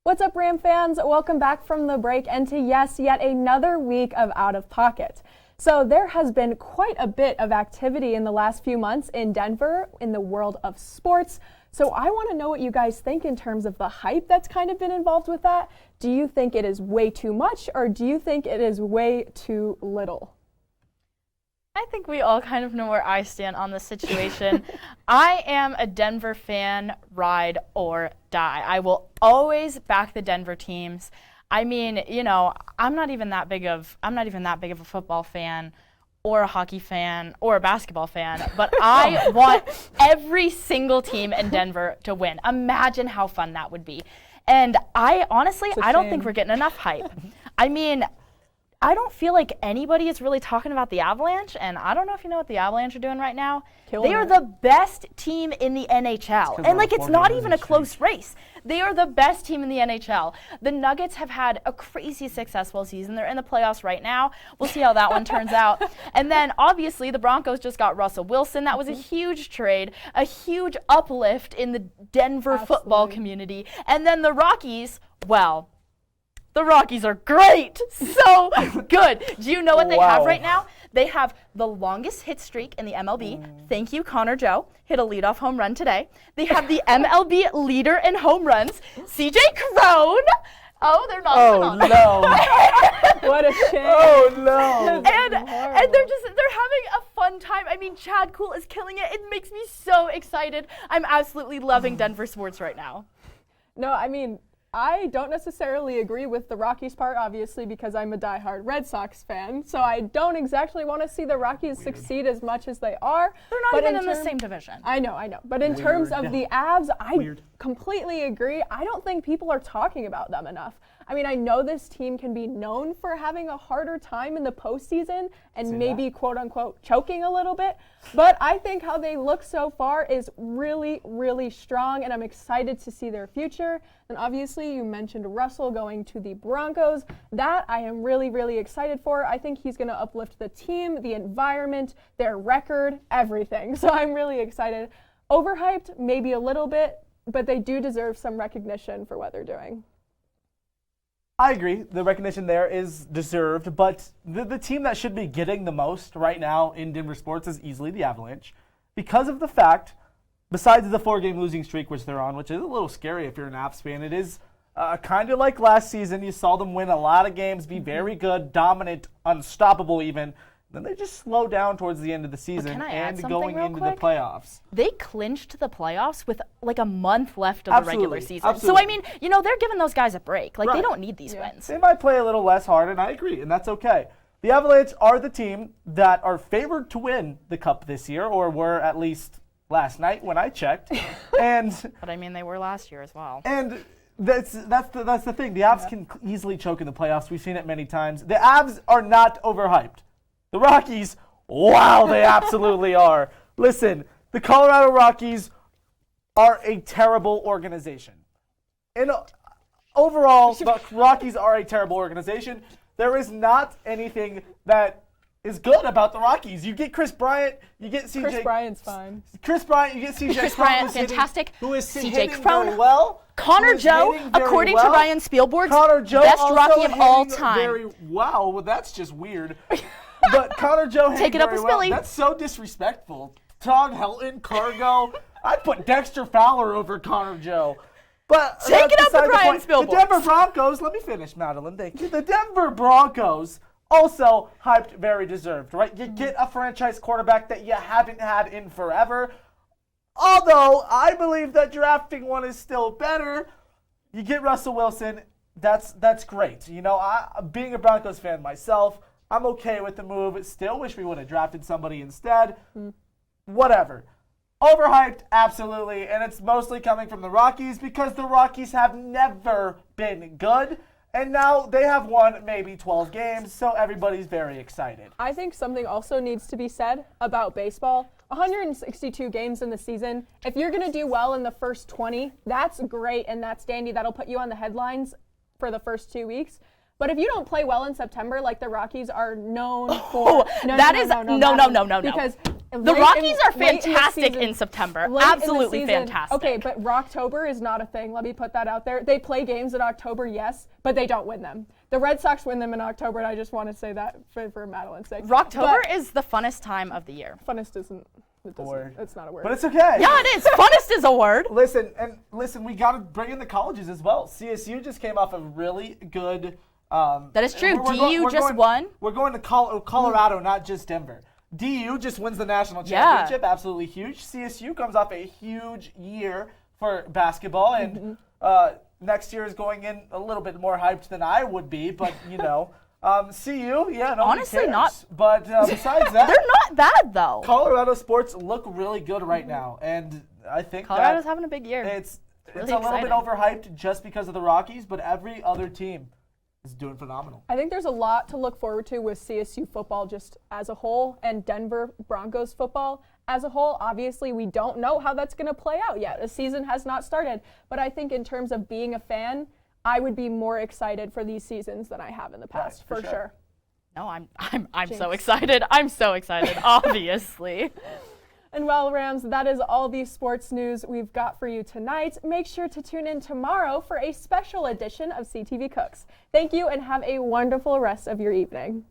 What's up, Ram fans? Welcome back from the break and to, yes, yet another week of Out of Pocket. So there has been quite a bit of activity in the last few months in Denver in the world of sports. So I want to know what you guys think in terms of the hype that's kind of been involved with that. Do you think it is way too much, or do you think it is way too little? I think we all kind of know where I stand on this situation. I am a Denver fan, ride or die. I will always back the Denver teams. I mean, you know, I'm not even that big of a football fan or a hockey fan or a basketball fan, but I want every single team in Denver to win. Imagine how fun that would be. And I don't think we're getting enough hype. I mean, I don't feel like anybody is really talking about the Avalanche, and I don't know if you know what the Avalanche are doing right now. They are the best team in the NHL, and like it's not even a close race. They are the best team in the NHL. The Nuggets have had a crazy successful season. They're in the playoffs right now. We'll see how that one turns out. And then obviously the Broncos just got Russell Wilson. That was a huge trade, a huge uplift in the Denver football community. And then the Rockies, well, the Rockies are great. So good. Do you know what they have right now? They have the longest hit streak in the MLB. Thank you, Connor Joe. Hit a leadoff home run today. They have the MLB leader in home runs, CJ Cron. Oh, they're not. Oh, no. What a shame. Oh, no. And they're having a fun time. I mean, Chad Kuhl is killing it. It makes me so excited. I'm absolutely loving Denver sports right now. No, I mean, I don't necessarily agree with the Rockies part, obviously, because I'm a diehard Red Sox fan. So I don't exactly want to see the Rockies succeed as much as they are. They're not even in the same division. I know. But in terms of the Avs, I completely agree. I don't think people are talking about them enough. I mean, I know this team can be known for having a harder time in the postseason and maybe, quote unquote, choking a little bit. But I think how they look so far is really, really strong, and I'm excited to see their future. And obviously, you mentioned Russell going to the Broncos. That I am really, really excited for. I think he's going to uplift the team, the environment, their record, everything. So I'm really excited. Overhyped, maybe a little bit, but they do deserve some recognition for what they're doing. I agree. The recognition there is deserved, but the team that should be getting the most right now in Denver sports is easily the Avalanche, because of the fact, besides the 4-game losing streak which they're on, which is a little scary if you're an Avs fan, it is kind of like last season. You saw them win a lot of games, be very good, dominant, unstoppable even. Then they just slow down towards the end of the season and going into the playoffs. They clinched the playoffs with like a month left of the regular season. So, I mean, you know, they're giving those guys a break. Like, they don't need these wins. They might play a little less hard, and I agree, and that's okay. The Avalanche are the team that are favored to win the Cup this year, or were at least last night when I checked. But I mean, they were last year as well. And that's the thing. The Avs can easily choke in the playoffs. We've seen it many times. The Avs are not overhyped. The Rockies, wow, they absolutely are. Listen, the Colorado Rockies are a terrible organization. And overall, the Rockies are a terrible organization. There is not anything that is good about the Rockies. You get Chris Bryant, you get CJ. Chris Bryant's fine. Chris Bryant, you get CJ. Chris Bryant, fantastic. Who is CJ very well. Connor Joe, according to Ryan Spielberg's best Rocky of all time. Wow, well, that's just weird. But Connor Joe take it up with Billy. That's so disrespectful. Todd Helton, Cargo. I'd put Dexter Fowler over Connor Joe. But take it up with Ryan Spielberg. The Denver Broncos, let me finish, Madeline, thank you. The Denver Broncos also hyped, very deserved, right? You get a franchise quarterback that you haven't had in forever. Although, I believe that drafting one is still better. You get Russell Wilson, that's great. You know, being a Broncos fan myself, I'm okay with the move. Still wish we would have drafted somebody instead. Whatever. Overhyped, absolutely. And it's mostly coming from the Rockies because the Rockies have never been good. And now they have won maybe 12 games, so everybody's very excited. I think something also needs to be said about baseball. 162 games in the season. If you're going to do well in the first 20, that's great and that's dandy. That'll put you on the headlines for the first 2 weeks. But if you don't play well in September, like the Rockies are known for, no. Because The Rockies are fantastic in September. Absolutely fantastic. Okay, but Rocktober is not a thing. Let me put that out there. They play games in October, yes, but they don't win them. The Red Sox win them in October, and I just want to say that for Madeline's sake. Rocktober is the funnest time of the year. Funnest isn't. It's not a word. But it's okay. Yeah, it is. Funnest is a word. Listen, we got to bring in the colleges as well. CSU just came off a really good. That is true. DU just won. We're going to Colorado, not just Denver. DU just wins the national championship. Absolutely huge. CSU comes off a huge year for basketball, and next year is going in a little bit more hyped than I would be, but CU, yeah, no, honestly not. But besides that, they're not bad though. Colorado sports look really good right now, and I think Colorado's having a big year. It's really a little bit overhyped just because of the Rockies, but every other team is doing phenomenal. I think there's a lot to look forward to with CSU football just as a whole and Denver Broncos football as a whole. Obviously, we don't know how that's going to play out yet. The season has not started, but I think in terms of being a fan, I would be more excited for these seasons than I have in the past, for sure. No, I'm so excited. I'm so excited, obviously. And well, Rams, that is all the sports news we've got for you tonight. Make sure to tune in tomorrow for a special edition of CTV Cooks. Thank you and have a wonderful rest of your evening.